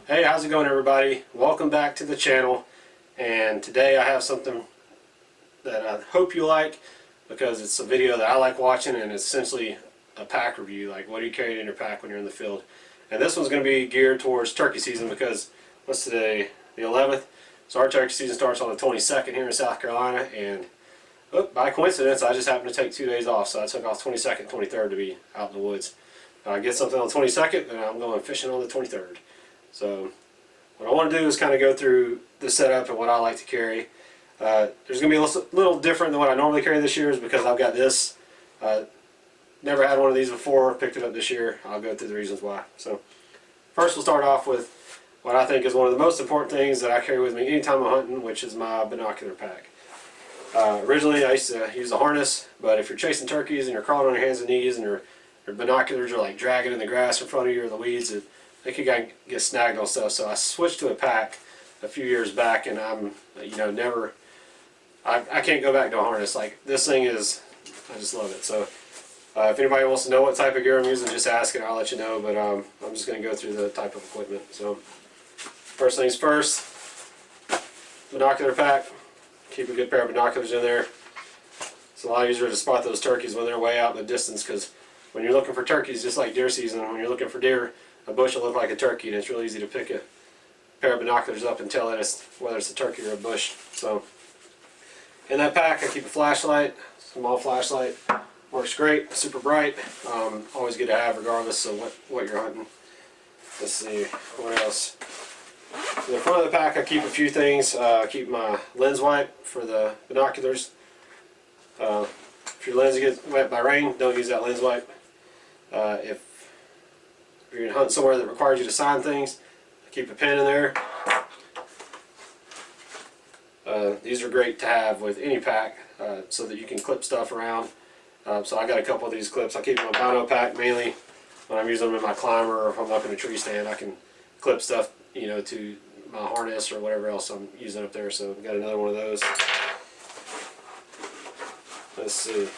Hey, how's it going, everybody? Welcome back to the channel, and today I have something that I hope you like because it's a video that I like watching, and it's essentially a pack review, like what do you carry in your pack when you're in the field. And this one's going to be geared towards turkey season because what's today? The 11th. So our turkey season starts on the 22nd here in South Carolina, and by coincidence I just happened to take 2 days off, so I took off 22nd, 23rd to be out in the woods. I get something on the 22nd, and I'm going fishing on the 23rd. So what I want to do is kind of go through the setup and what I like to carry. There's going to be a little different than what I normally carry this year is because I've got this. Never had one of these before, picked it up this year. I'll go through the reasons why. So first we'll start off with what I think is one of the most important things that I carry with me anytime I'm hunting, which is my binocular pack. Originally I used to use a harness, but if you're chasing turkeys and you're crawling on your hands and knees and your binoculars are like dragging in the grass in front of you or the weeds, they could get snagged on stuff. So I switched to a pack a few years back, and I'm never I can't go back to a harness. Like this thing is, I just love it. So if anybody wants to know what type of gear I'm using, just ask and I'll let you know, but I'm just going to go through the type of equipment. So first things first, binocular pack. Keep a good pair of binoculars in there. It's a lot easier to spot those turkeys when they're way out in the distance, because when you're looking for turkeys, just like deer season, when you're looking for deer, a bush will look like a turkey, and it's really easy to pick a pair of binoculars up and tell that whether it's a turkey or a bush. So in that pack I keep a flashlight, small flashlight, works great, super bright, always good to have regardless of what you're hunting. Let's see, what else? In the front of the pack I keep a few things. I keep my lens wipe for the binoculars. If your lens gets wet by rain, don't use that lens wipe. If you're hunting somewhere that requires you to sign things, keep a pen in there. These are great to have with any pack so that you can clip stuff around. So I got a couple of these clips. I keep them in my bino pack mainly when I'm using them in my climber, or if I'm up in a tree stand, I can clip stuff to my harness or whatever else I'm using up there. So I've got another one of those. Let's see.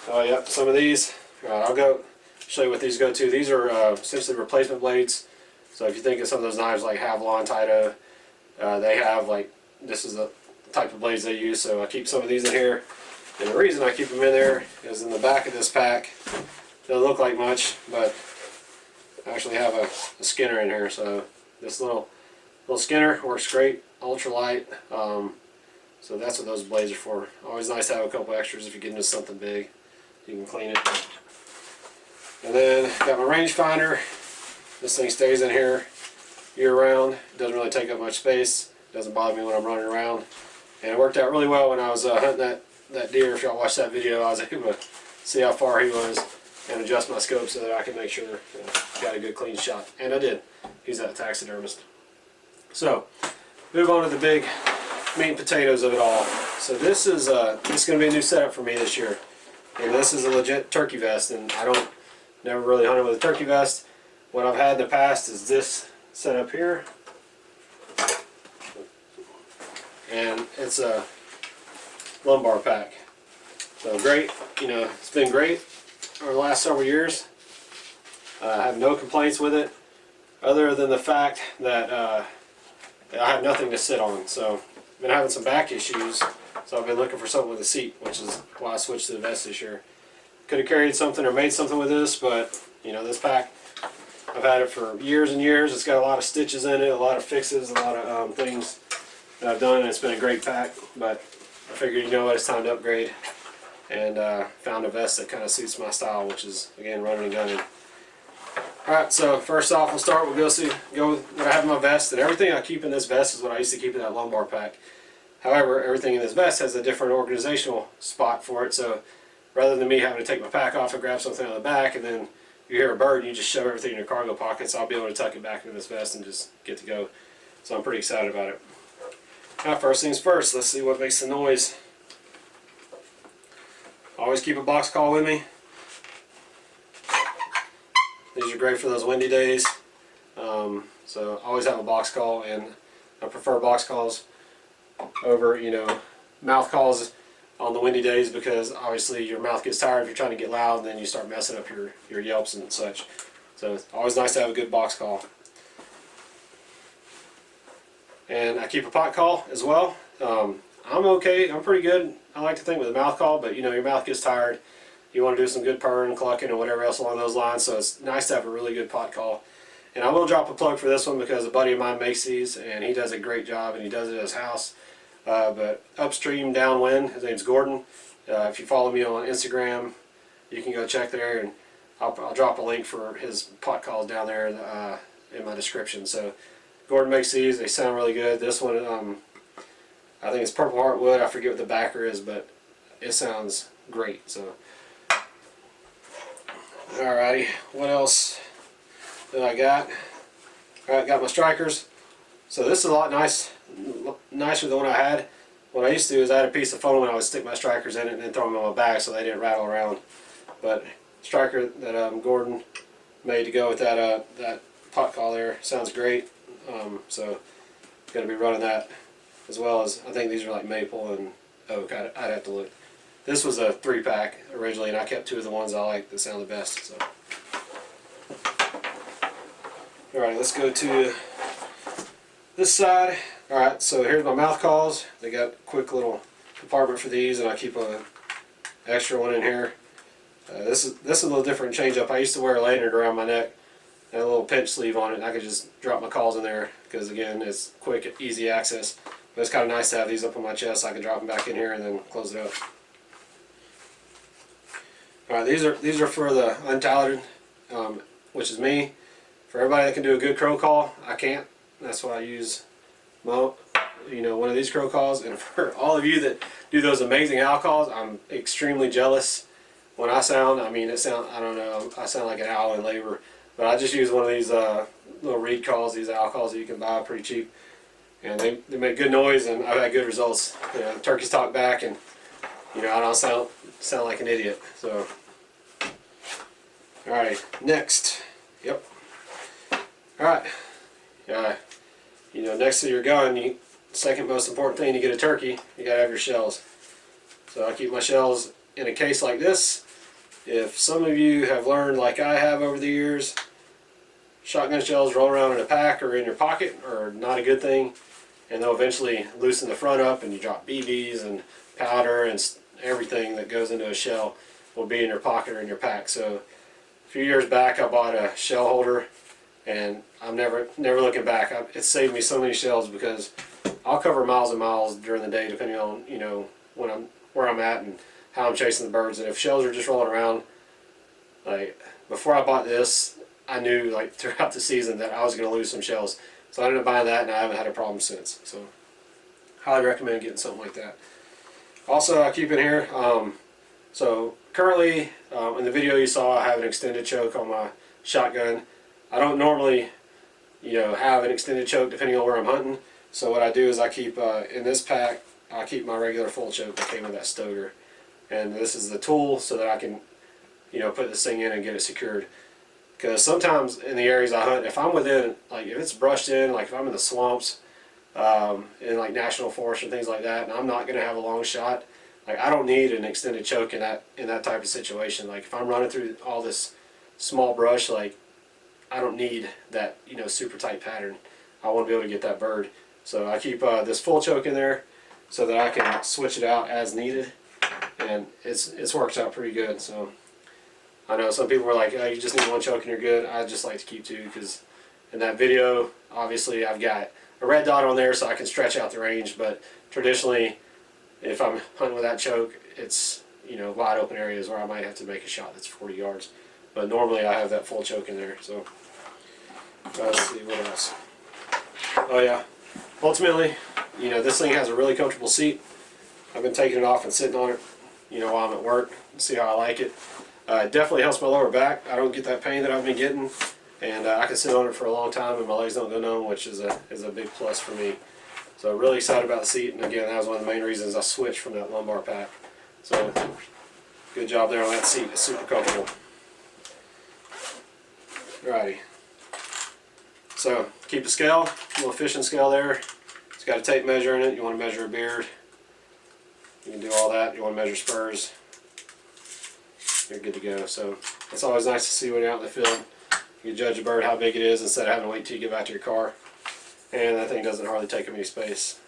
Oh yep, some of these. I'll go show you what these go to. These are essentially replacement blades. So if you think of some of those knives like Havalon, Taito, they have this is the type of blades they use. So I keep some of these in here. And the reason I keep them in there is in the back of this pack. Doesn't look like much, but I actually have a skinner in here. So this little skinner works great, ultra light. So that's what those blades are for. Always nice to have a couple extras if you get into something big. You can clean it. And then got my rangefinder. This thing stays in here year round. It doesn't really take up much space. Doesn't bother me when I'm running around. And it worked out really well when I was hunting that deer. If y'all watched that video, I was able to see how far he was and adjust my scope so that I could make sure got a good clean shot. And I did. He's a taxidermist. So move on to the big meat and potatoes of it all. So this is going to be a new setup for me this year. And this is a legit turkey vest, and I never really hunted with a turkey vest. What I've had in the past is this setup here, and it's a lumbar pack. So great, it's been great over the last several years. I have no complaints with it, other than the fact that I have nothing to sit on. So I've been having some back issues. So I've been looking for something with a seat, which is why I switched to the vest this year. Could have carried something or made something with this, but this pack, I've had it for years and years. It's got a lot of stitches in it, a lot of fixes, a lot of things that I've done, and it's been a great pack. But I figured, it's time to upgrade, and found a vest that kind of suits my style, which is, again, running and gunning. Alright, so first off, we'll go with what I have in my vest, and everything I keep in this vest is what I used to keep in that lumbar pack. However, everything in this vest has a different organizational spot for it, so rather than me having to take my pack off and grab something on the back, and then you hear a bird and you just shove everything in your cargo pockets, I'll be able to tuck it back into this vest and just get to go. So I'm pretty excited about it. Now, first things first, let's see what makes the noise. Always keep a box call with me. These are great for those windy days. So always have a box call, and I prefer box calls over mouth calls on the windy days, because obviously your mouth gets tired if you're trying to get loud, and then you start messing up your yelps and such. So it's always nice to have a good box call. And I keep a pot call as well. I'm okay. I'm pretty good. I like to think with a mouth call, but you know, your mouth gets tired. You want to do some good purring, clucking, or whatever else along those lines. So it's nice to have a really good pot call. And I will drop a plug for this one because a buddy of mine makes these, and he does a great job, and he does it at his house. But Upstream, Downwind, his name's Gordon. If you follow me on Instagram, you can go check there, and I'll drop a link for his pot calls down there in my description. So Gordon makes these. They sound really good. This one, I think it's Purple Heartwood. I forget what the backer is, but it sounds great. So, alrighty, what else that I got? Alright, got my strikers. So this is a lot nicer than the one I had. What I used to do is I had a piece of foam and I would stick my strikers in it and then throw them in my bag so they didn't rattle around. But striker that Gordon made to go with that pot call there sounds great. So going to be running that, as well as I think these are like maple and oak. I'd have to look. This was a 3-pack originally, and I kept 2 of the ones I like that sound the best. So, all right, let's go to this side. All right, so here's my mouth calls. They got a quick little compartment for these, and I keep a extra one in here. This is a little different change up. I used to wear a lanyard around my neck and a little pinch sleeve on it, and I could just drop my calls in there because again, it's quick, easy access. But it's kind of nice to have these up on my chest so I can drop them back in here and then close it up. All right, these are for the untalented, which is me. For everybody that can do a good crow call, I can't. That's why I use one of these crow calls. And for all of you that do those amazing owl calls, I'm extremely jealous. When I sound, I don't know, I sound like an owl in labor. But I just use one of these little reed calls, these owl calls that you can buy pretty cheap. And they make good noise, and I've had good results. You know, turkeys talk back, and I don't sound like an idiot. So, all right, next. Yep. All right. Next to your gun, second most important thing to get a turkey, you gotta have your shells. So I keep my shells in a case like this. If some of you have learned, like I have over the years, shotgun shells roll around in a pack or in your pocket are not a good thing, and they'll eventually loosen the front up, and you drop BBs and powder and everything that goes into a shell will be in your pocket or in your pack. So a few years back, I bought a shell holder, and I'm never looking back. It's saved me so many shells because I'll cover miles and miles during the day, depending on where I'm at and how I'm chasing the birds. And if shells are just rolling around, like before I bought this, I knew like throughout the season that I was going to lose some shells. So I ended up buying that, and I haven't had a problem since. So highly recommend getting something like that. Also, I keep in here. So currently, in the video you saw, I have an extended choke on my shotgun. I don't normally, have an extended choke depending on where I'm hunting. So what I do is I keep in this pack, I keep my regular full choke that came with that Stoker, and this is the tool so that I can, put this thing in and get it secured. Because sometimes in the areas I hunt, if I'm within, like if it's brushed in, like if I'm in the swamps, in like national forest and things like that, and I'm not going to have a long shot, like I don't need an extended choke in that type of situation. Like if I'm running through all this small brush, like I don't need that super tight pattern. I want to be able to get that bird. So I keep this full choke in there so that I can switch it out as needed, and it's works out pretty good. So I know some people were like, oh, you just need one choke and you're good. I just like to keep 2 because in that video, obviously I've got a red dot on there so I can stretch out the range, but traditionally if I'm hunting with that choke, it's wide open areas where I might have to make a shot that's 40 yards. But normally I have that full choke in there. So let's see what else. Oh yeah, ultimately, this thing has a really comfortable seat. I've been taking it off and sitting on it, while I'm at work. See how I like it. It definitely helps my lower back. I don't get that pain that I've been getting, and I can sit on it for a long time and my legs don't go numb, which is a big plus for me. So really excited about the seat, and again, that was one of the main reasons I switched from that lumbar pack. So good job there on that seat. It's super comfortable. Alrighty. So keep a scale, a little fishing scale there. It's got a tape measure in it. You want to measure a beard. You can do all that. You want to measure spurs. You're good to go. So it's always nice to see when you're out in the field. You can judge a bird how big it is instead of having to wait till you get back to your car. and that thing doesn't hardly take up any space.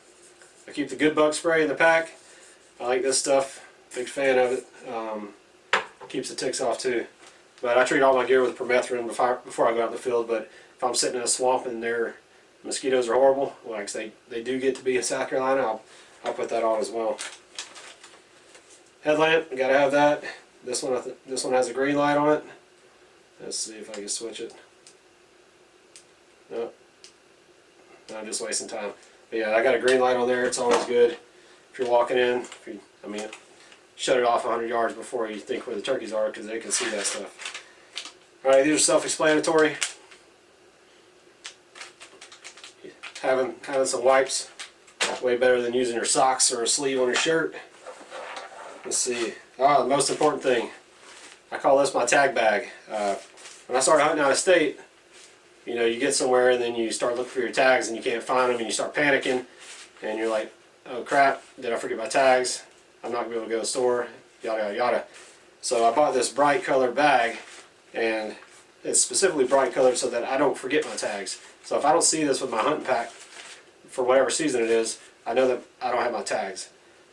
I keep the good bug spray in the pack. I like this stuff, big fan of it. Keeps the ticks off too. But I treat all my gear with permethrin before I go out in the field. But if I'm sitting in a swamp and their mosquitoes are horrible, like they do get to be in South Carolina, I'll put that on as well. Headlamp, gotta have that. This one has a green light on it. Let's see if I can switch it. Nope. I'm just wasting time. But yeah, I got a green light on there. It's always good if you're walking in. Shut it off 100 yards before you think where the turkeys are, because they can see that stuff. Alright, these are self-explanatory. Having some wipes, way better than using your socks or a sleeve on your shirt. Let's see. The most important thing. I call this my tag bag. When I started hunting out of state, you get somewhere and then you start looking for your tags and you can't find them and you start panicking and you're like, oh crap, did I forget my tags? I'm not going to be able to go to the store, yada yada yada. So I bought this bright colored bag, and it's specifically bright colored so that I don't forget my tags. So if I don't see this with my hunting pack for whatever season it is, I know that I don't have my tags.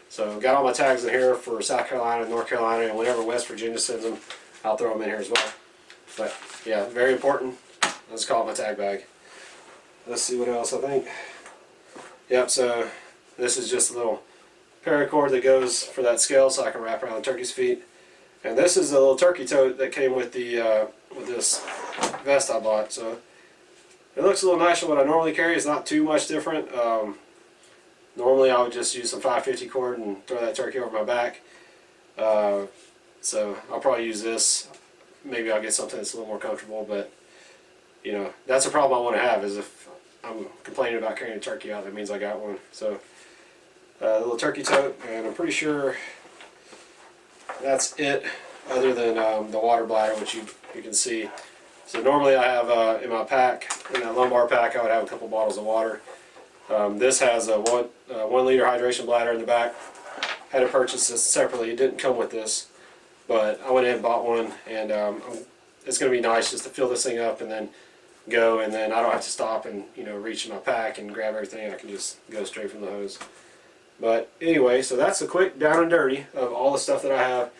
So got all my tags in here for South Carolina, North Carolina, and whenever West Virginia sends them, I'll throw them in here as well. But yeah, very important. Let's call it my tag bag. Let's see what else I think. Yep, so this is just a little paracord that goes for that scale so I can wrap around the turkey's feet. And this is a little turkey tote that came with the with this vest I bought. So it looks a little nicer than what I normally carry. It's not too much different. Normally I would just use some 550 cord and throw that turkey over my back. So I'll probably use this. Maybe I'll get something that's a little more comfortable, but that's a problem I want to have, is if I'm complaining about carrying a turkey out, that means I got one. So a little turkey tote, and I'm pretty sure that's it, other than the water bladder, which you can see. So normally I have in my pack, in that lumbar pack, I would have a couple bottles of water. This has a 1 liter hydration bladder in the back. Had to purchase this separately. It didn't come with this, but I went in and bought one, and it's going to be nice just to fill this thing up and then go, and then I don't have to stop and reach in my pack and grab everything. I can just go straight from the hose. But anyway, so that's a quick down and dirty of all the stuff that I have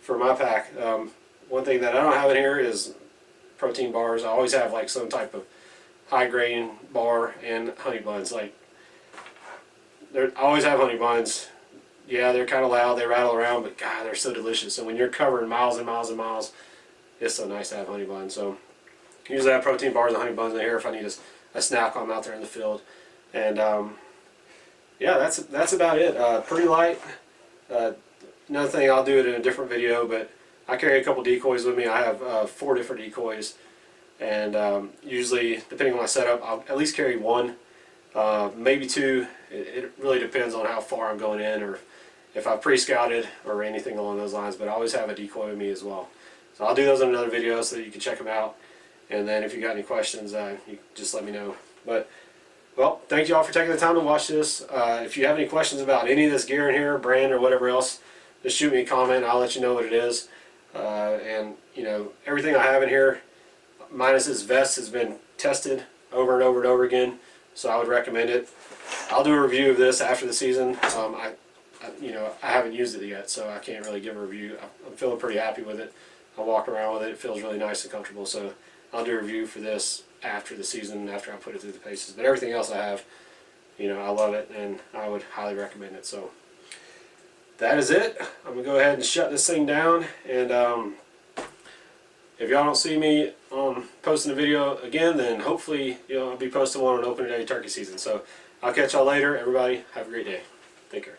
for my pack. One thing that I don't have in here is protein bars. I always have like some type of high grain bar and honey buns. I always have honey buns. Yeah, they're kind of loud, they rattle around, but God, they're so delicious. And when you're covering miles and miles and miles, it's so nice to have honey buns. So usually I have protein bars and honey buns in here if I need a snack while I'm out there in the field. And yeah, that's about it. Pretty light. Another thing, I'll do it in a different video, but I carry a couple decoys with me. I have 4 different decoys, and usually, depending on my setup, I'll at least carry 1, maybe 2. It really depends on how far I'm going in, or if I've pre-scouted or anything along those lines. But I always have a decoy with me as well. So I'll do those in another video so that you can check them out. And then if you got any questions, you just let me know. But well, thank you all for taking the time to watch this. If you have any questions about any of this gear in here, brand or whatever else, just shoot me a comment. I'll let you know what it is. And everything I have in here, minus this vest, has been tested over and over and over again. So I would recommend it. I'll do a review of this after the season. I haven't used it yet, so I can't really give a review. I'm feeling pretty happy with it. I walk around with it. It feels really nice and comfortable. So I'll do a review for this after the season, after I put it through the paces. But everything else I have, I love it, and I would highly recommend it. So that is it. I'm going to go ahead and shut this thing down. And if y'all don't see me posting a video again, then hopefully I'll be posting one on opening day turkey season. So I'll catch y'all later. Everybody, have a great day. Take care.